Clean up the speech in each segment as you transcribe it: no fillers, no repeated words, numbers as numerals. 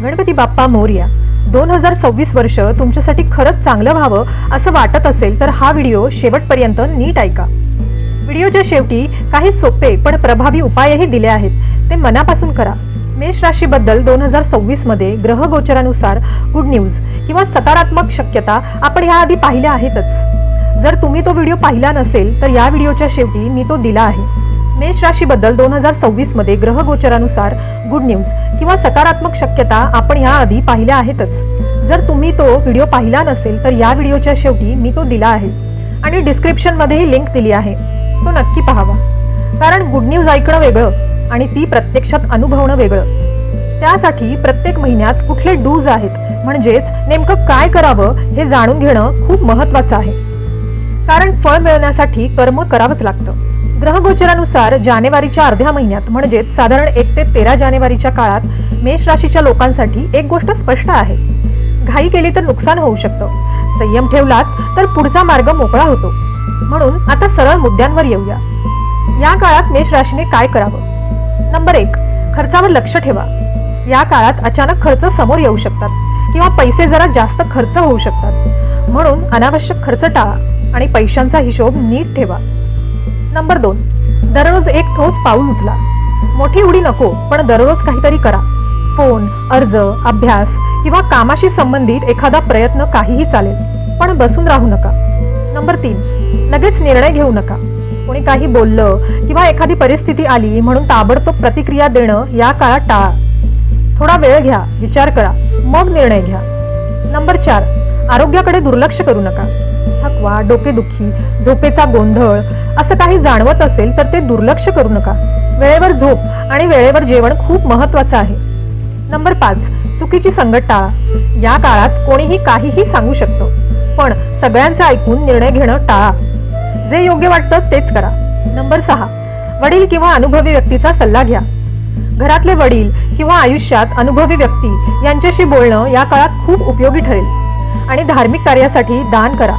गणपती बाप्पा मोरया. 2026 वर्ष तुमच्यासाठी खरंच चांगलं व्हावं असं वाटत असेल तर हा व्हिडिओ शेवटपर्यंत नीट ऐका. व्हिडिओच्या शेवटी काही सोपे पण प्रभावी उपायही दिले आहेत, ते मनापासून करा. मेष राशीबद्दल 2026 मध्ये ग्रह गोचरानुसार गुड न्यूज किंवा सकारात्मक शक्यता आपण याआधी पाहिल्या आहेतच. जर तुम्ही तो व्हिडिओ पाहिला नसेल तर या व्हिडिओच्या शेवटी मी तो दिला आहे. मेष राशीबद्दल 2026 मध्ये ग्रह गोचरानुसार गुड न्यूज किंवा सकारात्मक शक्यता आपण याआधी पाहिल्या आहेतच. जर तुम्ही तो व्हिडिओ पाहिला नसेल तर या व्हिडिओच्या शेवटी मी तो दिला आहे आणि डिस्क्रिप्शन मध्येही लिंक दिली आहे, तो नक्की पाहावा. कारण गुड न्यूज ऐकणं वेगळं आणि ती प्रत्यक्षात अनुभवणं वेगळं. त्यासाठी प्रत्येक महिन्यात कुठले डूज आहेत, म्हणजेच नेमकं काय करावं हे जाणून घेणं खूप महत्त्वाचं आहे. कारण फळ मिळण्यासाठी कर्म करावंच लागतं. ग्रहगोचरानुसार जानेवारीच्या अर्ध्या महिन्यात म्हणजेच साधारण 1 ते 13 जानेवारीच्या काळात मेष राशीच्या लोकांसाठी एक गोष्ट स्पष्ट आहे. घाई केली तर नुकसान होऊ शकतं. संयम ठेवलात तर पुढचा मार्ग मोकळा होतो. म्हणून आता सरळ मुद्द्यांवर येऊया. या काळात मेष राशीने काय करावं? नंबर 1, खर्चावर लक्ष ठेवा. या काळात अचानक खर्च समोर येऊ शकतात किंवा पैसे जरा जास्त खर्च होऊ शकतात. म्हणून अनावश्यक खर्च टाळा आणि पैशांचा हिशोब नीट ठेवा. नंबर 2, दररोज एक ठोस पाऊल उचला. मोठी उडी नको, पण दररोज काहीतरी करा. फोन, अर्ज, अभ्यास किंवा कामाशी संबंधित एखादा प्रयत्न काहीही चालेल, पण बसून राहू नका. नंबर 3, लगेच निर्णय घेऊ नका. कोणी काही बोललं किंवा एखादी परिस्थिती आली म्हणून ताबडतोब प्रतिक्रिया देणं या काळात टाळा. थोडा वेळ घ्या, विचार करा, मग निर्णय घ्या. नंबर 4, आरोग्याकडे दुर्लक्ष करू नका. थकवा, डोकेदुखी, झोपेचा गोंधळ असं काही जाणवत असेल तर ते दुर्लक्ष करू नका. वेळेवर झोप आणि वेळेवर जेवण खूप महत्त्वाचं आहे. नंबर 5, चुकीची संगत टाळा. या काळात कोणीही काहीही सांगू शकतं, पण सगळ्यांचं ऐकून निर्णय घेणं टाळा. जे योग्य वाटतं तेच करा. नंबर 6, वडील किंवा अनुभवी व्यक्तीचा सल्ला घ्या. घरातले वडील किंवा आयुष्यात अनुभवी व्यक्ती यांच्याशी बोलणं या काळात खूप उपयोगी ठरेल. आणि धार्मिक कार्यासाठी दान करा,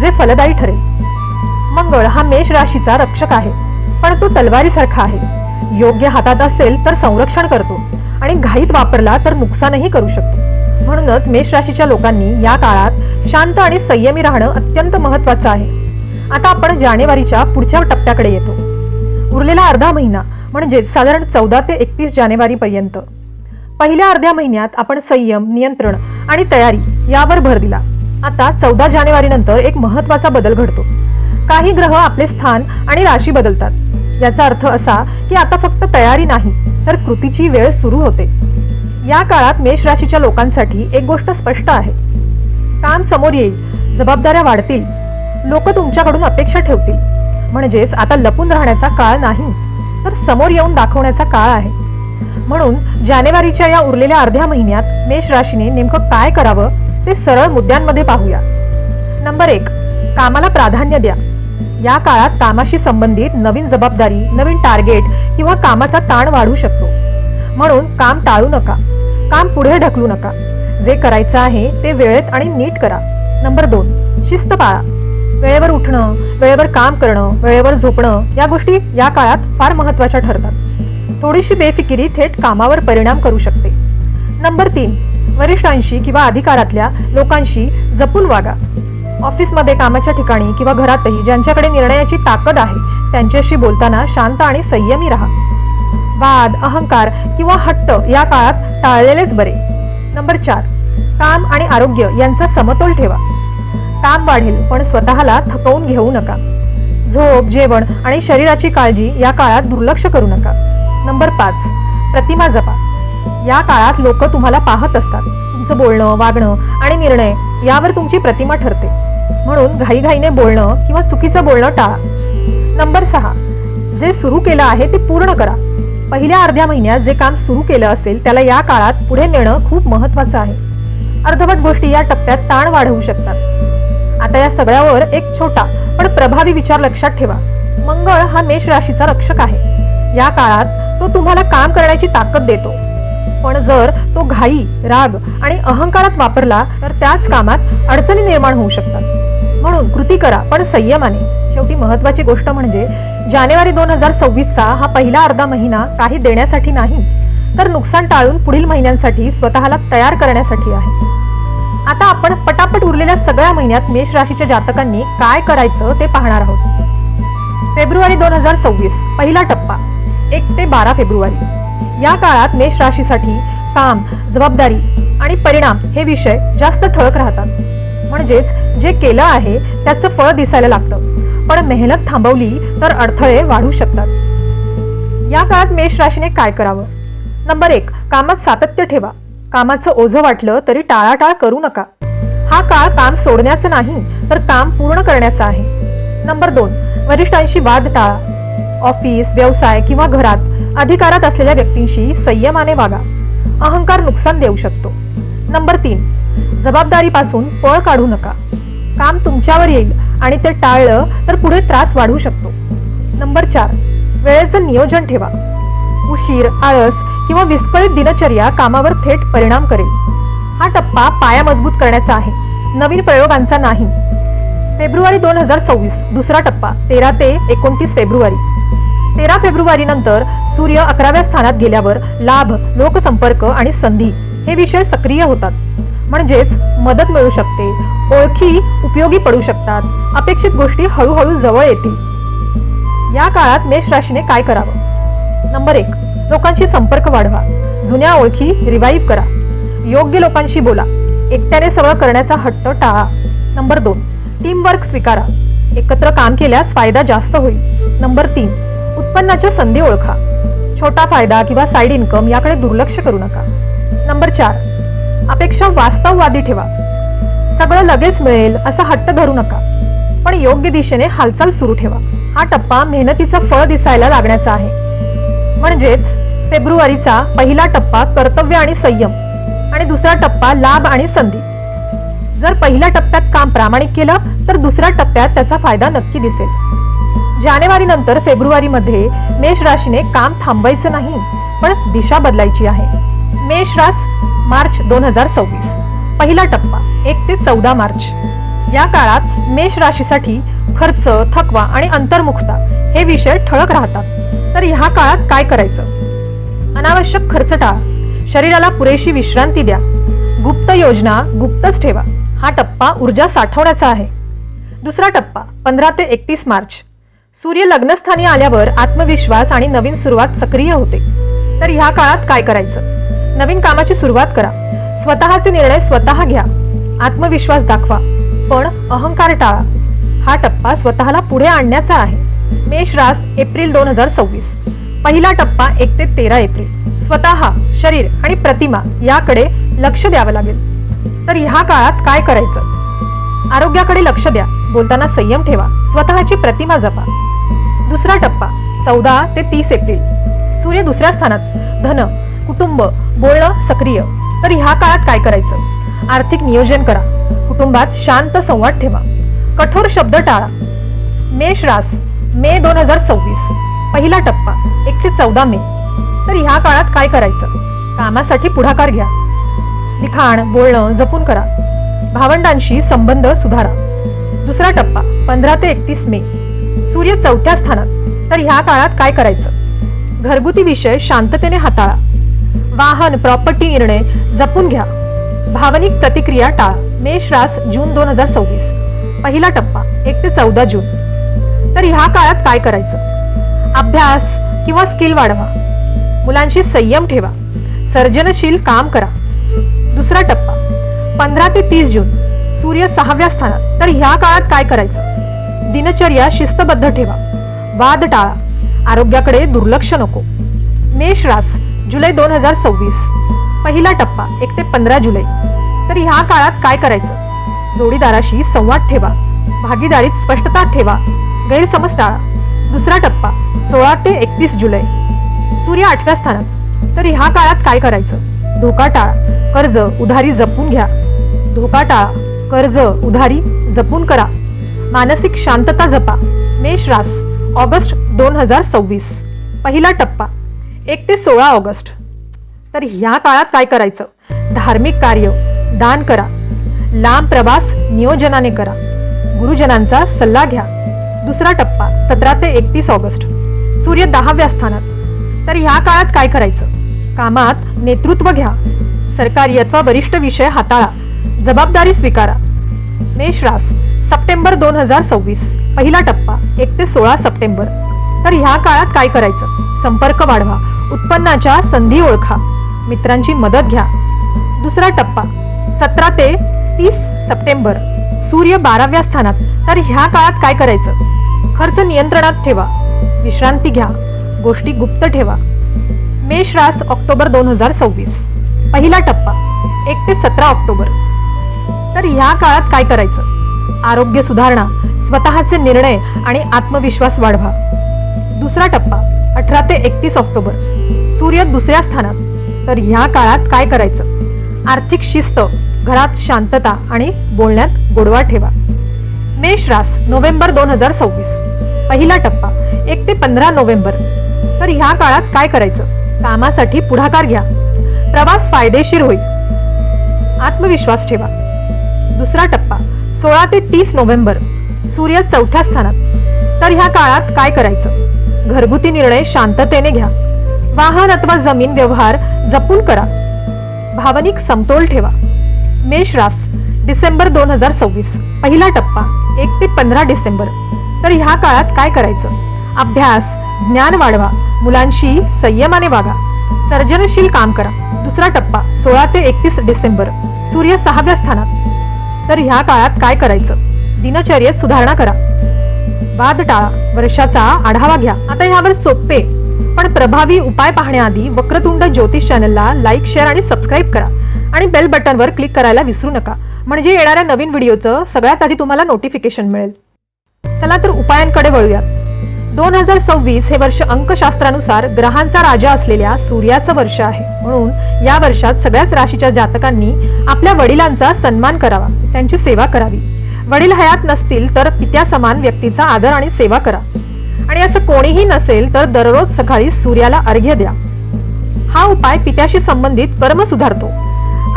जे फलदायी ठरेल. मंगळ हा मेष राशीचा रक्षक आहे, पण तो तलवारीसारखा आहे. योग्य हातात असेल तर संरक्षण करतो आणि घाईत वापरला तर नुकसानही करू शकतो. म्हणूनच मेष राशीच्या लोकांनी या काळात शांत आणि संयमी राहणं अत्यंत महत्त्वाचं आहे. आता आपण जानेवारीच्या पुढच्या टप्प्याकडे येतो. उरलेला अर्धा महिना म्हणजेच साधारण 14 ते 31 जानेवारी पर्यंत. पहिल्या अर्ध्या महिन्यात आपण संयम, नियंत्रण आणि तयारी यावर भर दिला. आता 14 जानेवारी नंतर एक महत्त्वाचा बदल घडतो. काही ग्रह आपले स्थान आणि राशी बदलतात. याचा अर्थ असा की आता फक्त तयारी नाही तर कृतीची वेळ सुरू होते. या काळात मेष राशीच्या लोकांसाठी एक गोष्ट स्पष्ट आहे. काम समोर येईल, जबाबदाऱ्या वाढतील, लोक तुमच्याकडून अपेक्षा ठेवतील. म्हणजेच आता लपून राहण्याचा काळ नाही तर समोर येऊन दाखवण्याचा काळ आहे. म्हणून जानेवारीच्या या उरलेल्या अर्ध्या महिन्यात मेष राशीने नेमकं काय करावं ते सरळ मुद्द्यांमध्ये पाहूया. नंबर 1, कामाला प्राधान्य द्या. या काळात कामाशी संबंधित नवीन जबाबदारी, नवीन टार्गेट किंवा कामाचा ताण वाढू शकतो. म्हणून काम टाळू नका, काम पुढे ढकलू नका. जे करायचं आहे ते वेळेत आणि नीट करा. नंबर 2, शिस्त पाळा. वेळेवर उठणं, वेळेवर काम करणं, वेळेवर झोपणं या गोष्टी या काळात फार महत्त्वाच्या ठरतात. थोडीशी बेफिकिरी थेट कामावर परिणाम करू शकते. नंबर 3, वरिष्ठांशी किंवा अधिकारातल्या लोकांशी जपून वागा. ऑफिसमध्ये, कामाच्या ठिकाणी किंवा घरातही ज्यांच्याकडे निर्णयाची ताकद आहे त्यांच्याशी बोलताना शांत आणि संयमी राहा. वाद, अहंकार किंवा हट्ट या काळात टाळलेलेच बरे. नंबर 4, काम आणि आरोग्य यांचा समतोल ठेवा. काम वाढेल पण स्वतःला थकवून घेऊ नका. झोप, जेवण आणि शरीराची काळजी या काळात दुर्लक्ष करू नका. नंबर 5, प्रतिमा जपा. या काळात लोक तुम्हाला पाहत असतात. तुमचं बोलणं, वागणं आणि निर्णय यावर तुमची प्रतिमा ठरते. म्हणून घाईघाईने बोलणं किंवा चुकीचं बोलणं टाळा. नंबर 6, जे सुरू केलं आहे ते पूर्ण करा. पहिल्या अर्ध्या महिन्यात जे काम सुरू केलं असेल त्याला या काळात पुढे नेणं खूप महत्त्वाचं आहे. अर्धवट गोष्टी या टप्प्यात ताण वाढवू शकतात. आता या सगळ्यावर एक छोटा पण प्रभावी विचार लक्षात ठेवा. मंगळ हा मेष राशीचा रक्षक आहे. या काळात तो तुम्हाला काम करण्याची ताकद देतो. पण जर तो घाई, राग आणि अहंकारात वापरला तर त्याच कामात अडचणी निर्माण होऊ शकतात. म्हणून कृती करा पण संयमाने. शेवटी महत्त्वाची गोष्ट म्हणजे जानेवारी 2026 चा हा पहिला अर्धा महिना काही देण्यासाठी नाही तर नुकसान टाळून पुढील महिन्यांसाठी स्वतःला तयार करण्यासाठी आहे. आता आपण पटापट उरलेल्या सगळ्या महिन्यात मेष राशीच्या जातकांनी काय करायचं ते पाहणार आहोत. फेब्रुवारी 2026 पहिला टप्पा 1 ते 12 फेब्रुवारी. या काळात मेष राशीसाठी काम, जबाबदारी आणि परिणाम हे विषय जास्त ठळक राहतात. म्हणजेच जे केलं आहे त्याचं फळ दिसायला लागतं, पण मेहनत थांबवली तर अडथळे वाढू शकतात. या काळात मेष राशीने काय करावं? नंबर 1, कामात सातत्य ठेवा. कामाचं ओझं वाटलं तरी टाळाटाळ करू नका. हा काळ काम सोडण्याचं नाही तर काम पूर्ण करण्याचा आहे. नंबर 2, वरिष्ठांशी वाद टाळा. ऑफिस, व्यवसाय किंवा घरात अधिकारात असलेल्या व्यक्तींशी संयमाने वागा. अहंकार नुकसान देऊ शकतो. नंबर 3, जबाबदारीपासून पळ काढू नका. काम तुमच्यावर येईल आणि ते टाळलं तर पुढे त्रास वाढू शकतो. नंबर 4, वेळेचं नियोजन ठेवा. उशीर, आळस किंवा विस्कळीत दिनचर्या कामावर थेट परिणाम करेल. हा टप्पा पाया मजबूत करण्याचा आहे, नवीन प्रयोगांचा नाही. फेब्रुवारी 2026 दुसरा टप्पा 13 ते 29 फेब्रुवारी. 13 फेब्रुवारी नंतर सूर्य 11व्या स्थानात गेल्यावर लाभ, लोकसंपर्क आणि संधी हे विषय सक्रिय होतात. म्हणजेच मदत मिळू शकते, ओळखी उपयोगी पडू शकतात, अपेक्षित गोष्टी हळूहळू जवळ येतील. या काळात मेष राशीने काय करावं? नंबर 1, लोकांशी संपर्क वाढवा. जुन्या ओळखी रिवाईव्ह करा. योग्य लोकांशी बोला. एकट्याने सगळं करण्याचा हट्ट टाळा. नंबर 2, टीमवर्क स्वीकारा. एकत्र काम केल्यास फायदा जास्त होईल. नंबर 3, उत्पन्नाच्या संधी ओळखा. छोटा फायदा किंवा साईड इन्कम याकडे दुर्लक्ष करू नका. नंबर 4, अपेक्षा वास्तववादी ठेवा. सगळं लगेच मिळेल असा हट्ट धरू नका, पण योग्य दिशेने हालचाल सुरू ठेवा. हा टप्पा मेहनतीचं फळ दिसायला लागण्याचा आहे. म्हणजेच फेब्रुवारीचा पहिला टप्पा कर्तव्य आणि संयम आणि दुसरा टप्पा लाभ आणि संधी. जर पहिल्या टप्प्यात काम प्रामाणिक केलं तर दुसऱ्या टप्प्यात त्याचा फायदा नक्की दिसेल. जानेवारी नंतर फेब्रुवारीमध्ये मेष राशीने काम थांबवायचं नाही, पण दिशा बदलायची आहे. मेष रास मार्च 2026 पहिला टप्पा 1 ते 14 मार्च. या काळात मेष राशीसाठी खर्च, थकवा आणि अंतर्मुखता हे विषय ठळक राहतात. तर ह्या काळात काय करायचं? अनावश्यक खर्च टाळा. शरीराला पुरेशी विश्रांती द्या. गुप्त योजना गुप्तच ठेवा. हा टप्पा ऊर्जा साठवण्याचा आहे. दुसरा टप्पा 15 ते 31 मार्च. सूर्य लग्नस्थानी आल्यावर आत्मविश्वास आणि नवीन सुरुवात सक्रिय होते. तर ह्या काळात काय करायचं? नवीन कामाची सुरुवात करा. स्वतःचे निर्णय स्वतः घ्या. आत्मविश्वास दाखवा, पण अहंकार टाळा. हा टप्पा स्वतःला पुढे आणण्याचा आहे. मेष रास एप्रिल 2026 पहिला टप्पा 1 ते 13 एप्रिल. स्वतः, शरीर आणि प्रतिमा याकडे लक्ष द्यावं लागेल. तर ह्या काळात काय करायचं? आरोग्याकडे लक्ष द्या. बोलताना संयम ठेवा. स्वतःची प्रतिमा जपा. दुसरा टप्पा 14 ते 30 एप्रिल. सूर्य दुसऱ्या स्थानात. धन, कुटुंब, बोलणं सक्रिय. तर ह्या काळात काय करायचं? आर्थिक नियोजन करा. कुटुंबात शांत संवाद ठेवा. कठोर शब्द टाळा. मेष रास मे 2026 पहिला टप्पा 1 ते 14 मे. तर ह्या काळात काय करायचं? कामासाठी पुढाकार घ्या. लिखाण, बोलणं जपून करा. भावंडांशी संबंध सुधारा. दुसरा टप्पा 15 ते 31 मे. सूर्य 4थ्या स्थानात. तर ह्या काळात काय करायचं? घरगुती विषय शांततेने हाताळा. वाहन, प्रॉपर्टी निर्णय जपून घ्या. भावनिक प्रतिक्रिया टाळा. मेष रास जून 2026 पहिला टप्पा 1 ते 14 जून. तर ह्या काळात काय करायचं? अभ्यास किंवा स्किल वाढवा. मुलांशी संयम ठेवा. सर्जनशील काम करा. दुसरा टप्पा 15 ते 30 जून. सूर्य 6व्या स्थानात. तर ह्या काळात काय करायचं? दिनचर्या शिस्तबद्ध ठेवा. वाद टाळा. आरोग्याकडे दुर्लक्ष नको. मेष रास जुलै 2026 पहिला टप्पा 1 ते 15 जुलै. तर ह्या काळात काय करायचं? जोडीदाराशी संवाद ठेवा. भागीदारीत स्पष्टता ठेवा. गैरसमज टाळा. दुसरा टप्पा 16 ते 31 जुलै. सूर्य 8व्या स्थानात. तर ह्या काळात काय करायचं? धोका टाळा. कर्ज, उधारी जपून घ्या. धोका टाळा. कर्ज, उधारी जपून करा. मानसिक शांतता जपा. मेष रास ऑगस्ट 2026 पहिला टप्पा 1 ते 16 ऑगस्ट. तर ह्या काळात काय करायचं? धार्मिक कार्य, दान करा. लांब प्रवास नियोजनाने करा. गुरुजनांचा सल्ला घ्या. दुसरा टप्पा 17 ते 31 ऑगस्ट. सूर्य 10व्या स्थानात. तर ह्या काळात काय करायचं? कामात नेतृत्व घ्या, सरकारी अथवा वरिष्ठ विषय हाताळा, जबाबदारी स्वीकारा. मेष रास सप्टेंबर 2026 पहिला टप्पा 1 ते 16 सप्टेंबर. तर ह्या काळात काय करायचं? संपर्क वाढवा, उत्पन्नाच्या संधी ओळखा, मित्रांची मदत घ्या. दुसरा टप्पा 17 ते 30 सप्टेंबर सूर्य 12व्या स्थानात. तर ह्या काळात काय करायचं? खर्च नियंत्रणात ठेवा, विश्रांती घ्या, गोष्टी गुप्त ठेवा. मेष रास ऑक्टोबर 2026 पहिला टप्पा 1 ते 17 ऑक्टोबर. तर ह्या काळात काय करायचं? आरोग्य सुधारणा, स्वतःचे निर्णय आणि आत्मविश्वास वाढवा. दुसरा टप्पा 18 ते 31 ऑक्टोबर सूर्य 2ऱ्या स्थानात. तर ह्या काळात काय करायचं? आर्थिक शिस्त, घरात शांतता आणि बोलण्यात गोडवा ठेवा. मेष रास नोव्हेंबर 2026 पहिला टप्पा 1 ते 15 नोव्हेंबर. तर ह्या काळात काय करायचं? कामासाठी पुढाकार घ्या, प्रवास फायदेशीर होईल, आत्मविश्वास ठेवा. दुसरा टप्पा 16 ते 30 नोव्हेंबर सूर्य 4थ्या स्थानात. तर ह्या काळात काय करायचं? घरगुती निर्णय शांततेने घ्या, वाहन अथवा जमीन व्यवहार जपून करा, भावनिक समतोल ठेवा. मेष रास डिसेंबर 2026 पहिला टप्पा 1 ते 15 डिसेंबर. तर ह्या काळात काय करायचं? अभ्यास, ज्ञान वाढवा, मुलांशी संयमाने वागा, सर्जनशील काम करा. दुसरा टप्पा 16 ते 31 डिसेंबर सूर्य 6व्या स्थानात. तर ह्या काळात काय करायचं? दिनचर्येत सुधारणा करा, वाद टाळा, वर्षाचा आढावा घ्या. आता ह्यावर सोपे पण प्रभावी उपाय पाहण्याआधी वक्रतुंड ज्योतिष चॅनलला लाईक, शेअर आणि सबस्क्राईब करा आणि बेल बटनवर क्लिक करायला विसरू नका, म्हणजे येणाऱ्या नवीन व्हिडिओचं सगळ्यात आधी तुम्हाला नोटिफिकेशन मिळेल. चला तर उपायांकडे वळूयात. 2026 हे वर्ष अंकशास्त्रानुसार ग्रहांचा राजा असलेल्या सूर्याचं वर्ष आहे. म्हणून या वर्षात सगळ्याच राशीच्या जातकांनी आपल्या वडिलांचा सन्मान करावा, त्यांची सेवा करावी. वडील हयात नसतील तर पित्या समान व्यक्तीचा आदर आणि सेवा करा. आणि असं कोणीही नसेल तर दररोज सकाळी सूर्याला अर्घ्य द्या. हा उपाय पित्याशी संबंधित कर्म सुधारतो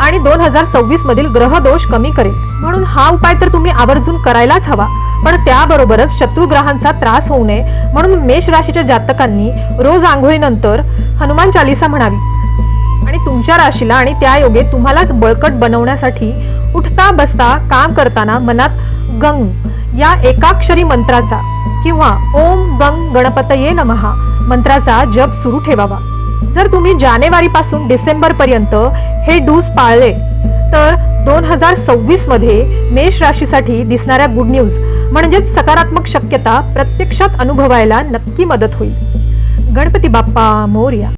आणि 2026 मधील ग्रह दोष कमी करेल. म्हणून हा उपाय तर तुम्ही आवर्जून करायलाच हवा. पण त्याबरोबरच शत्रुग्रहांचा त्रास होऊ नये म्हणून मेष राशीच्या जातकांनी रोज आंघोळीनंतर हनुमान चालीसा म्हणावी. आणि तुमच्या राशीला आणि त्या योगे तुम्हालाच बळकट बनवण्यासाठी उठता बसता काम करताना मनात गंग या एकाक्षरी मंत्राचा किंवा ओम गंग गणपतये नमः मंत्राचा जप सुरू ठेवावा. जर तुम्ही जानेवारी पासून डिसेंबर पर्यंत हे डूस पाळले तर 2026 मध्ये मेष राशीसाठी दिसणाऱ्या गुड न्यूज म्हणजेच सकारात्मक शक्यता प्रत्यक्षात अनुभवायला नक्की मदत होईल. गणपती बाप्पा मोरया.